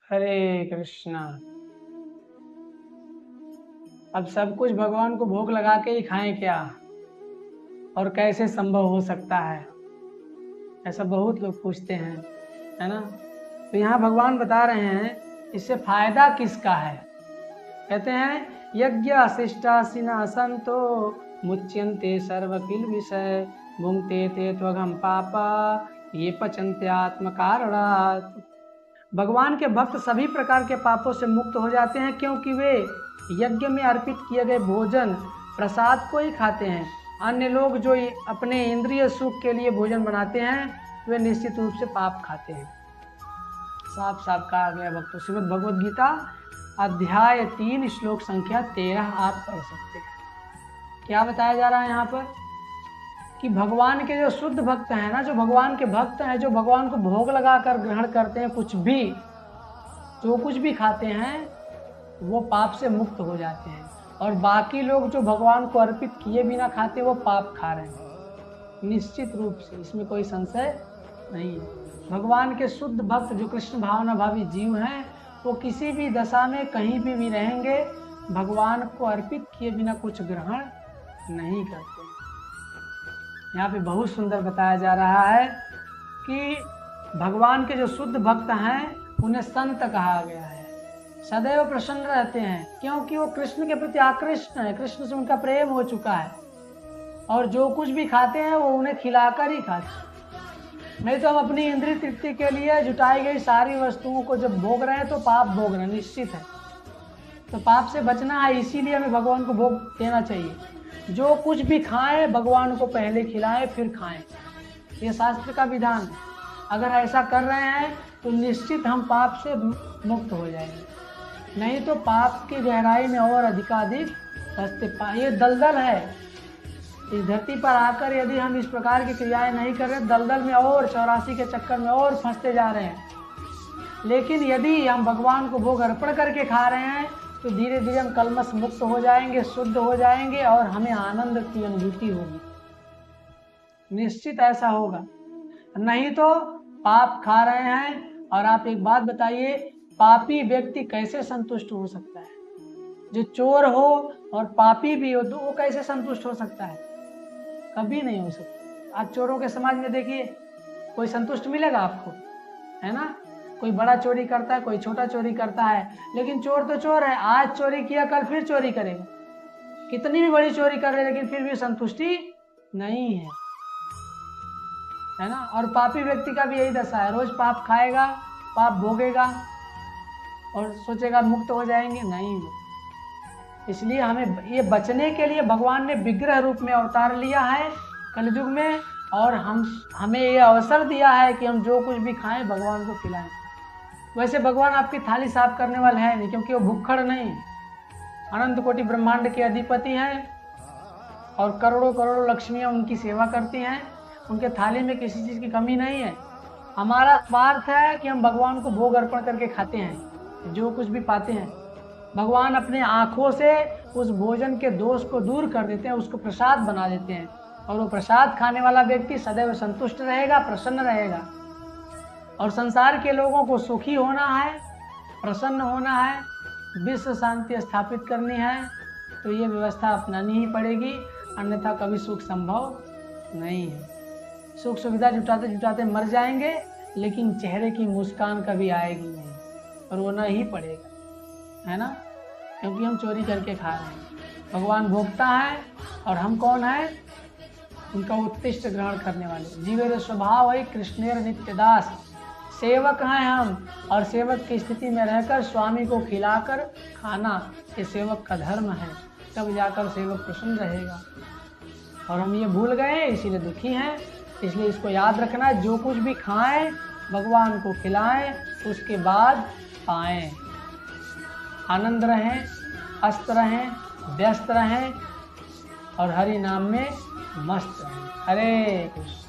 हरे कृष्णा। अब सब कुछ भगवान को भोग लगा के ही खाएं क्या, और कैसे संभव हो सकता है, ऐसा बहुत लोग पूछते हैं, है ना। तो यहाँ भगवान बता रहे हैं इससे फायदा किसका है। कहते हैं यज्ञ शिष्टासिना संतो मुच्यन्ते सर्व किल विषय भुंक्ते ते त्वघम पापा ये पचन्ते आत्म कारणात्। भगवान के भक्त सभी प्रकार के पापों से मुक्त हो जाते हैं, क्योंकि वे यज्ञ में अर्पित किए गए भोजन प्रसाद को ही खाते हैं। अन्य लोग जो अपने इंद्रिय सुख के लिए भोजन बनाते हैं वे निश्चित रूप से पाप खाते हैं। साफ साफ कहा गया भक्तों। श्रीमद् भगवद गीता अध्याय 3 श्लोक संख्या 13 आप पढ़ सकते हैं। क्या बताया जा रहा है यहाँ पर कि भगवान के जो शुद्ध भक्त हैं ना, जो भगवान के भक्त हैं, जो भगवान को भोग लगा कर ग्रहण करते हैं, कुछ भी जो कुछ भी खाते हैं वो पाप से मुक्त हो जाते हैं, और बाकी लोग जो भगवान को अर्पित किए बिना खाते वो पाप खा रहे हैं निश्चित रूप से, इसमें कोई संशय नहीं है। भगवान के शुद्ध भक्त जो कृष्ण भावना भावी जीव हैं वो किसी भी दशा में कहीं भी रहेंगे, भगवान को अर्पित किए बिना कुछ ग्रहण नहीं करते। यहाँ पे बहुत सुंदर बताया जा रहा है कि भगवान के जो शुद्ध भक्त हैं उन्हें संत कहा गया है। सदैव प्रसन्न रहते हैं क्योंकि वो कृष्ण के प्रति आकृष्ट हैं, कृष्ण से उनका प्रेम हो चुका है, और जो कुछ भी खाते हैं वो उन्हें खिलाकर ही खाते हैं। नहीं तो हम अपनी इंद्रिय तृप्ति के लिए जुटाई गई सारी वस्तुओं को जब भोग रहे हैं तो पाप भोग रहे हैं, निश्चित है। तो पाप से बचना है, इसीलिए हमें भगवान को भोग देना चाहिए। जो कुछ भी खाएं भगवान को पहले खिलाएं फिर खाएं, ये शास्त्र का विधान है। अगर ऐसा कर रहे हैं तो निश्चित हम पाप से मुक्त हो जाएंगे, नहीं तो पाप की गहराई में और अधिकाधिक फंसते। ये दलदल है, इस धरती पर आकर यदि हम इस प्रकार की क्रियाएं नहीं कर रहे, दलदल में और 84 के चक्कर में और फंसते जा रहे हैं। लेकिन यदि हम भगवान को भोग अर्पण करके खा रहे हैं तो धीरे धीरे हम कलमश मुक्त हो जाएंगे, शुद्ध हो जाएंगे, और हमें आनंद की अनुभूति होगी, निश्चित ऐसा होगा। नहीं तो पाप खा रहे हैं। और आप एक बात बताइए, पापी व्यक्ति कैसे संतुष्ट हो सकता है? जो चोर हो और पापी भी हो तो वो कैसे संतुष्ट हो सकता है? कभी नहीं हो सकता। आज चोरों के समाज में देखिए, कोई संतुष्ट मिलेगा आपको, है ना। कोई बड़ा चोरी करता है, कोई छोटा चोरी करता है, लेकिन चोर तो चोर है। आज चोरी किया, कल फिर चोरी करेगा, कितनी भी बड़ी चोरी कर ले, लेकिन फिर भी संतुष्टि नहीं है ना। और पापी व्यक्ति का भी यही दशा है, रोज पाप खाएगा, पाप भोगेगा और सोचेगा मुक्त हो जाएंगे, नहीं हो। इसलिए हमें ये बचने के लिए भगवान ने विग्रह रूप में अवतार लिया है कलयुग में, और हमें ये अवसर दिया है कि हम जो कुछ भी खाएं भगवान को खिलाएं। वैसे भगवान आपकी थाली साफ करने वाले हैं नहीं, क्योंकि वो भुक्खड़ नहीं है, अनंत कोटि ब्रह्मांड के अधिपति हैं, और करोड़ों करोड़ों लक्ष्मियां उनकी सेवा करती हैं, उनके थाली में किसी चीज़ की कमी नहीं है। हमारा स्वार्थ है कि हम भगवान को भोग अर्पण करके खाते हैं, जो कुछ भी पाते हैं भगवान अपने आँखों से उस भोजन के दोष को दूर कर देते हैं, उसको प्रसाद बना देते हैं, और वो प्रसाद खाने वाला व्यक्ति सदैव संतुष्ट रहेगा, प्रसन्न रहेगा। और संसार के लोगों को सुखी होना है, प्रसन्न होना है, विश्व शांति स्थापित करनी है, तो ये व्यवस्था अपनानी ही पड़ेगी, अन्यथा कभी सुख संभव नहीं है। सुख सुविधा जुटाते जुटाते मर जाएंगे, लेकिन चेहरे की मुस्कान कभी आएगी नहीं, और रोना ही पड़ेगा, है ना, क्योंकि हम चोरी करके खा रहे हैं। भगवान भोगता है और हम कौन है? उनका उत्कृष्ट ग्रहण करने वाले। जीवेर स्वभाव है कृष्णेर नित्यदास, सेवक हैं हम, और सेवक की स्थिति में रहकर स्वामी को खिलाकर खाना ये सेवक का धर्म है, तब जाकर सेवक प्रसन्न रहेगा। और हम ये भूल गए, इसीलिए दुखी हैं। इसलिए इसको याद रखना, जो कुछ भी खाएं भगवान को खिलाएं, उसके बाद पाएं, आनंद रहें, अस्त रहें, व्यस्त रहें, और हरि नाम में मस्त रहें। हरे कृष्ण।